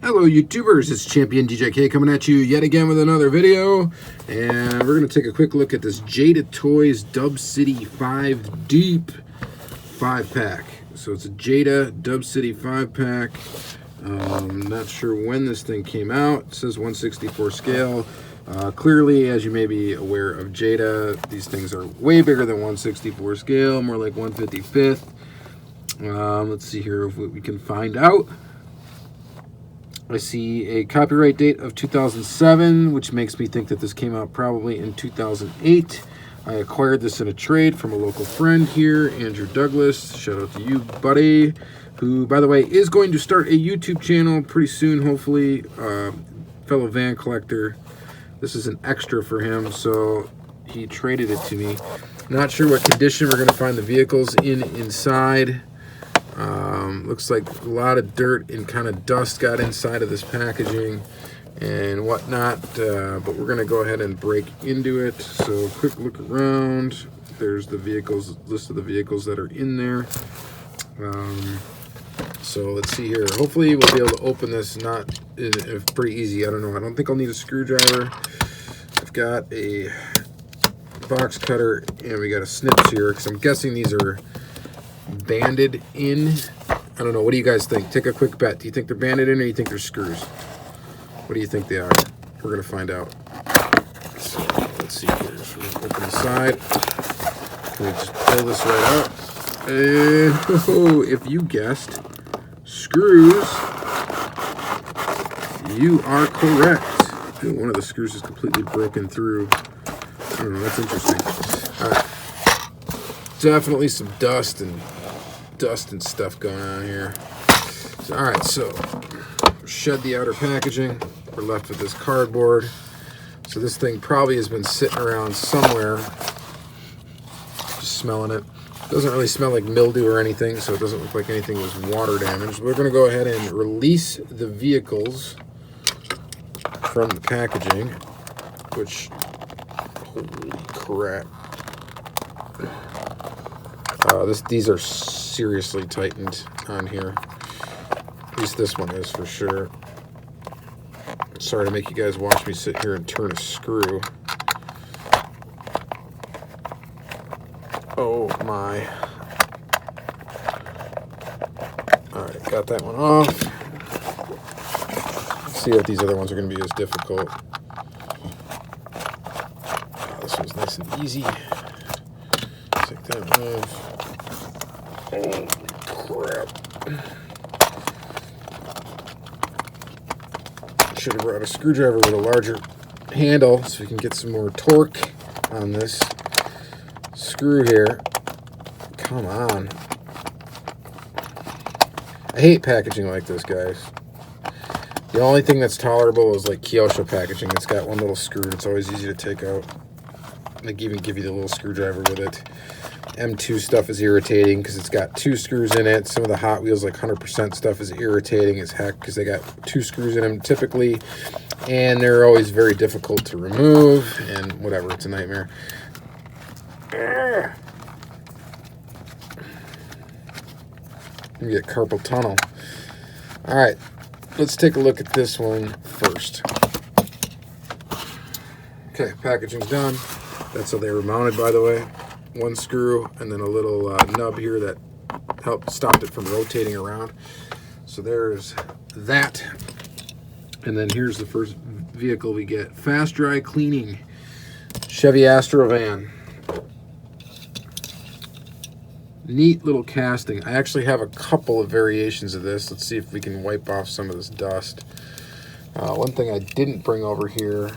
Hello YouTubers, it's Championdjk coming at you yet again with another video, and we're going to take a quick look at this Jada Toys Dub City 5 Deep 5-pack. So it's a Jada Dub City 5-pack. Not sure when this thing came out. It says 1/64 scale. Clearly, as you may be aware of Jada, these things are way bigger than 1/64 scale, more like 1/55. Let's see here if we can find out. I see a copyright date of 2007, which makes me think that this came out probably in 2008. I acquired this in a trade from a local friend here, Andrew Douglas. Shout out to you, buddy, who, by the way, is going to start a YouTube channel pretty soon, hopefully. Fellow van collector. This is an extra for him, so he traded it to me. Not sure what condition we're going to find the vehicles inside. Looks like a lot of dirt and kind of dust got inside of this packaging and whatnot, but we're going to go ahead and break into it. So quick look around. There's the vehicles, list of the vehicles that are in there. So let's see here. Hopefully we'll be able to open this. It's pretty easy. I don't know. I don't think I'll need a screwdriver. I've got a box cutter and we got a snips here because I'm guessing these are banded in. I don't know. What do you guys think? Take a quick bet. Do you think they're banded in or do you think they're screws? What do you think they are? We're going to find out. So, let's see here. So we're going to open the side. Can we just pull this right out? And oh, if you guessed screws, you are correct. And one of the screws is completely broken through. I don't know. That's interesting. All right. Definitely some dust and stuff going on here. So, all right, so shed the outer packaging. We're left with this cardboard. So this thing probably has been sitting around somewhere. Just smelling it. Doesn't really smell like mildew or anything, so it doesn't look like anything was water damaged. We're going to go ahead and release the vehicles from the packaging, which, holy crap. These are seriously tightened on here. At least this one is for sure. Sorry to make you guys watch me sit here and turn a screw. Oh my. Alright, got that one off. Let's see if these other ones are going to be as difficult. Oh, this one's nice and easy. Take that off. Oh, crap. Should have brought a screwdriver with a larger handle so we can get some more torque on this screw here. Come on. I hate packaging like this, guys. The only thing that's tolerable is like Kyosho packaging. It's got one little screw. It's always easy to take out. They even give you the little screwdriver with it. M2 stuff is irritating because it's got 2 screws in it. Some of the Hot Wheels, like 100% stuff, is irritating as heck because they got 2 screws in them typically, and they're always very difficult to remove, and whatever, it's a nightmare. You get carpal tunnel. All right, let's take a look at this one first. Okay, packaging's done. That's how they were mounted, by the way. 1 screw and then a little nub here that helped stop it from rotating around. So there's that. And then here's the first vehicle we get. Fast dry cleaning. Chevy Astro van. Neat little casting. I actually have a couple of variations of this. Let's see if we can wipe off some of this dust. One thing I didn't bring over here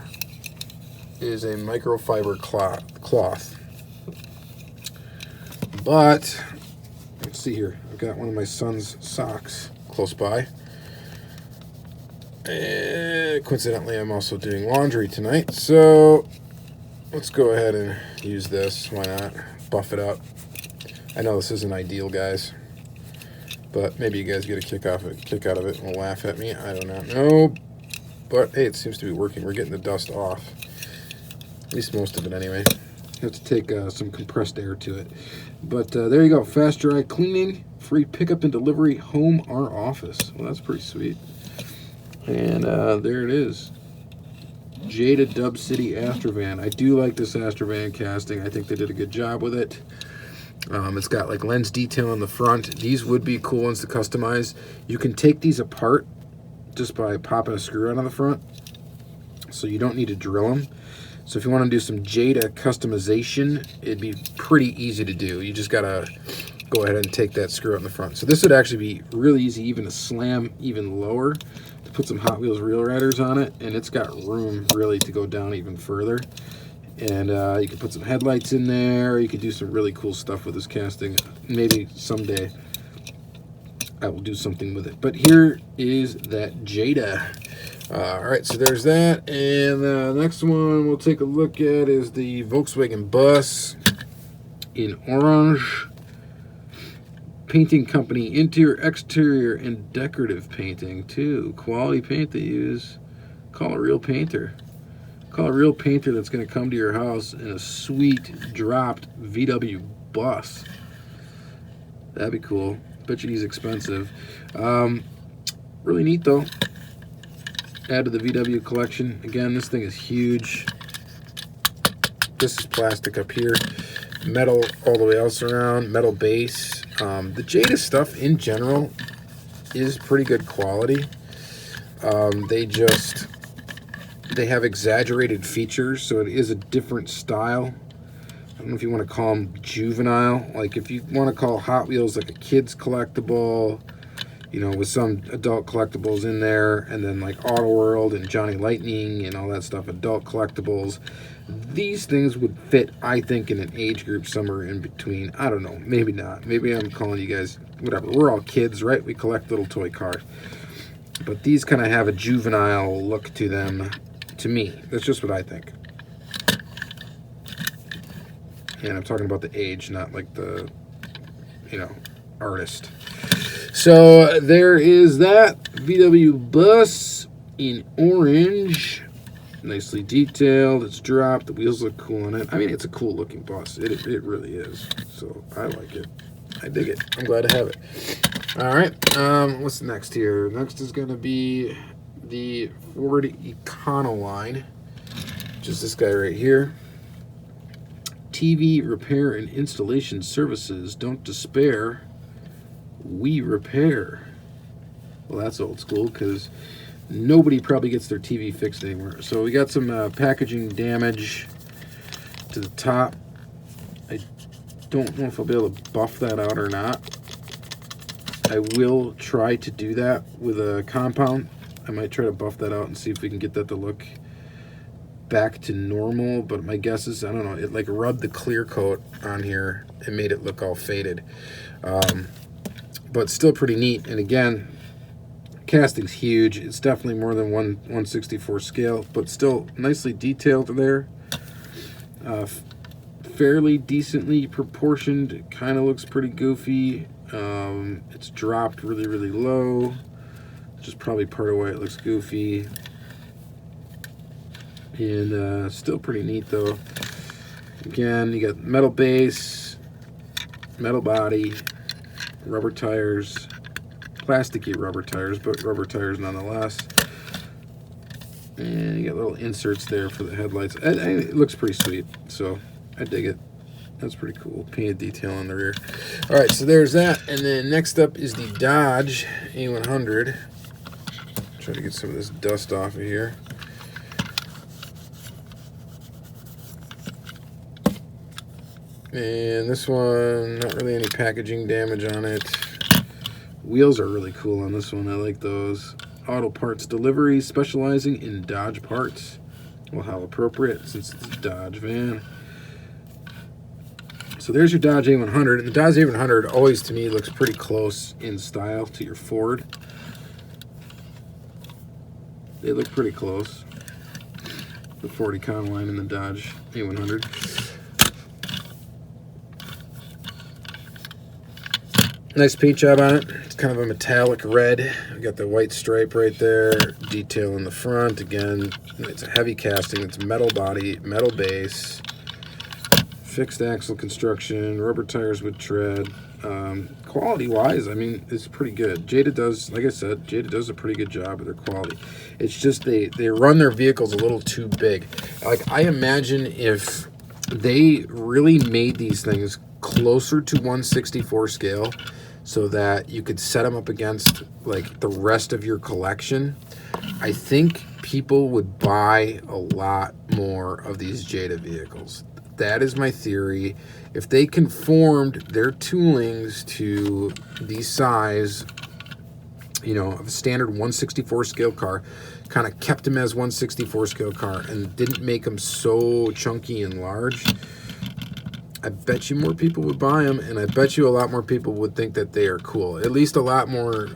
is a microfiber cloth. But let's see here. I've got one of my son's socks close by. And coincidentally, I'm also doing laundry tonight. So let's go ahead and use this. Why not? Buff it up. I know this isn't ideal, guys, but maybe you guys get a kick out of it and will laugh at me. I do not know. But hey, it seems to be working. We're getting the dust off. At least most of it anyway. You have to take some compressed air to it. But there you go. Fast dry cleaning, free pickup and delivery, home or office. Well, that's pretty sweet. And there it is. Jada Dub City Astrovan. I do like this Astrovan casting. I think they did a good job with it. It's got like lens detail on the front. These would be cool ones to customize. You can take these apart just by popping a screw out of the front, so you don't need to drill them. So if you want to do some Jada customization, it'd be pretty easy to do. You just gotta go ahead and take that screw out in the front. So this would actually be really easy even to slam even lower, to put some Hot Wheels Real Riders on it, and it's got room really to go down even further. And you can put some headlights in there. You could do some really cool stuff with this casting. Maybe someday I will do something with it. But here is that Jada. All right, so there's that. And the next one we'll take a look at is the Volkswagen Bus in orange. Painting company, interior, exterior, and decorative painting too. Quality paint they use. Call a real painter. Call a real painter that's going to come to your house in a sweet dropped VW bus. That'd be cool. Bet you he's expensive. Really neat though. Add to the VW collection. Again, this thing is huge. This is plastic up here. Metal all the way else around. Metal base. The Jada stuff in general is pretty good quality. They have exaggerated features, so it is a different style. I don't know if you want to call them juvenile. Like if you want to call Hot Wheels like a kid's collectible, you know, with some adult collectibles in there, and then like Auto World and Johnny Lightning and all that stuff, adult collectibles. These things would fit, I think, in an age group somewhere in between. I don't know, maybe not. Maybe I'm calling you guys, whatever. We're all kids, right? We collect little toy cars. But these kind of have a juvenile look to them, to me. That's just what I think. And I'm talking about the age, not like the, you know, artist. So there is that VW Bus in orange. Nicely detailed. It's dropped. The wheels look cool on it. I mean, it's a cool looking bus. It really is. So I like it. I dig it. I'm glad to have it. All right. What's next here? Next is going to be the Ford Econoline, which is this guy right here. TV repair and installation services. Don't despair. We repair. Well, that's old school because nobody probably gets their TV fixed anymore. So we got some packaging damage to the top. I don't know if I'll be able to buff that out or not. I will try to do that with a compound. I might try to buff that out and see if we can get that to look back to normal, but my guess is, I don't know, it like rubbed the clear coat on here and made it look all faded. But still pretty neat. And again, casting's huge. It's definitely more than 1/164 scale, but still nicely detailed there. Fairly decently proportioned. Kind of looks pretty goofy. It's dropped really, really low, which is probably part of why it looks goofy. And still pretty neat though. Again, you got metal base, metal body, rubber tires, plasticky rubber tires, but rubber tires nonetheless. And you got little inserts there for the headlights. It looks pretty sweet, so I dig it. That's pretty cool. Painted detail on the rear. All right, so there's that. And then next up is the Dodge A100. Try to get some of this dust off of here. And this one, not really any packaging damage on it. Wheels are really cool on this one. I like those. Auto parts delivery, specializing in Dodge parts. Well, how appropriate since it's a Dodge van. So there's your Dodge A100. And the Dodge A100 always, to me, looks pretty close in style to your Ford. They look pretty close. The Ford Econoline and the Dodge A100. Nice paint job on it. It's kind of a metallic red. We got the white stripe right there. Detail in the front. Again, it's a heavy casting. It's metal body, metal base. Fixed axle construction. Rubber tires with tread. Quality wise, I mean, it's pretty good. Jada does, like I said, Jada does a pretty good job with their quality. It's just they run their vehicles a little too big. Like, I imagine if they really made these things closer to 1/64 scale so that you could set them up against like the rest of your collection, I think people would buy a lot more of these Jada vehicles. That is my theory. If they conformed their toolings to the size, you know, of a standard 1/64 scale car, kind of kept them as 1/64 scale car and didn't make them so chunky and large, I bet you more people would buy them, and I bet you a lot more people would think that they are cool. At least a lot more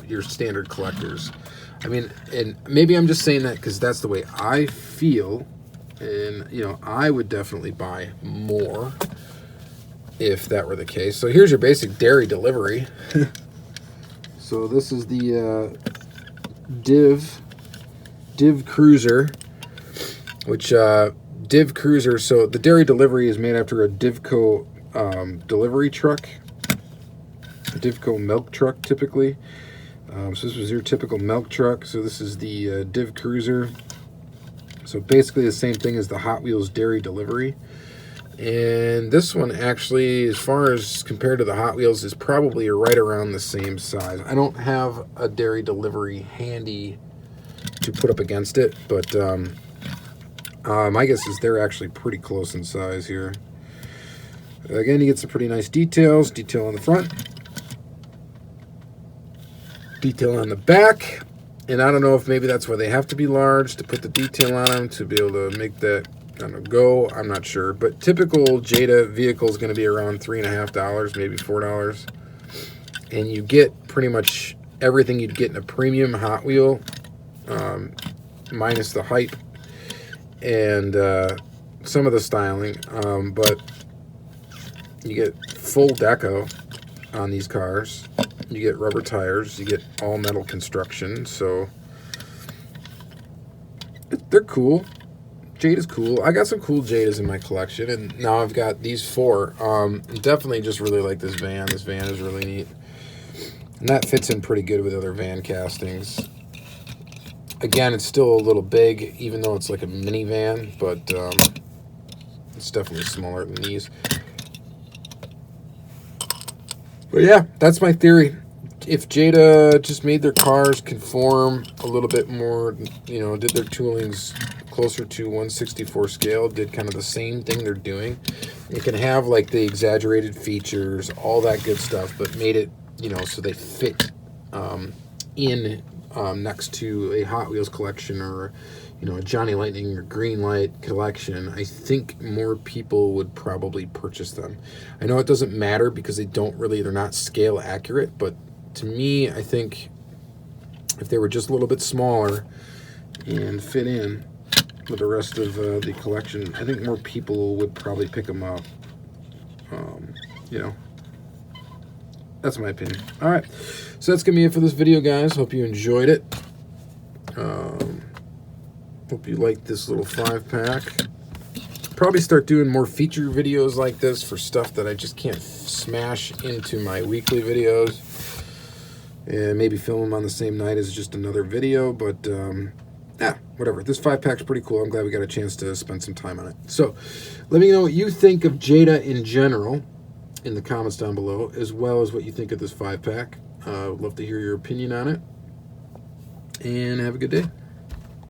your standard collectors. I mean, and maybe I'm just saying that because that's the way I feel, and, you know, I would definitely buy more if that were the case. So here's your basic dairy delivery. So this is the Div Cruiser, which Div Cruiser, so the dairy delivery is made after a Divco delivery truck, a Divco milk truck typically. So this was your typical milk truck. So this is the Div Cruiser. So basically the same thing as the Hot Wheels dairy delivery. And this one actually, as far as compared to the Hot Wheels, is probably right around the same size. I don't have a dairy delivery handy to put up against it, but my guess is they're actually pretty close in size here. Again, you get some pretty nice details. Detail on the front, detail on the back, and I don't know if maybe that's why they have to be large to put the detail on them to be able to make that kind of go. I'm not sure, but typical Jada vehicle is going to be around $3.50, maybe $4, and you get pretty much everything you'd get in a premium Hot Wheel, minus the height and some of the styling, but you get full deco on these cars. You get rubber tires, you get all metal construction, so they're cool. Jada's cool. I got some cool Jadas in my collection, and now I've got these four. Definitely just really like this van. This van is really neat, and that fits in pretty good with other van castings. Again, it's still a little big, even though it's like a minivan, but it's definitely smaller than these. But yeah, that's my theory. If Jada just made their cars conform a little bit more, you know, did their toolings closer to 1/64 scale, did kind of the same thing they're doing, you can have like the exaggerated features, all that good stuff, but made it, you know, so they fit in next to a Hot Wheels collection or, you know, a Johnny Lightning or Green Light collection, I think more people would probably purchase them. I know it doesn't matter because they're not scale accurate, but to me, I think if they were just a little bit smaller and fit in with the rest of the collection, I think more people would probably pick them up. You know, that's my opinion. All right, so that's gonna be it for this video, guys. Hope you enjoyed it. Hope you liked this little 5-pack. Probably start doing more feature videos like this for stuff that I just can't smash into my weekly videos, and maybe film them on the same night as just another video. But yeah, whatever. This 5-pack's pretty cool. I'm glad we got a chance to spend some time on it. So let me know what you think of Jada in general in the comments down below, as well as what you think of this 5-pack. I'd love to hear your opinion on it, and have a good day.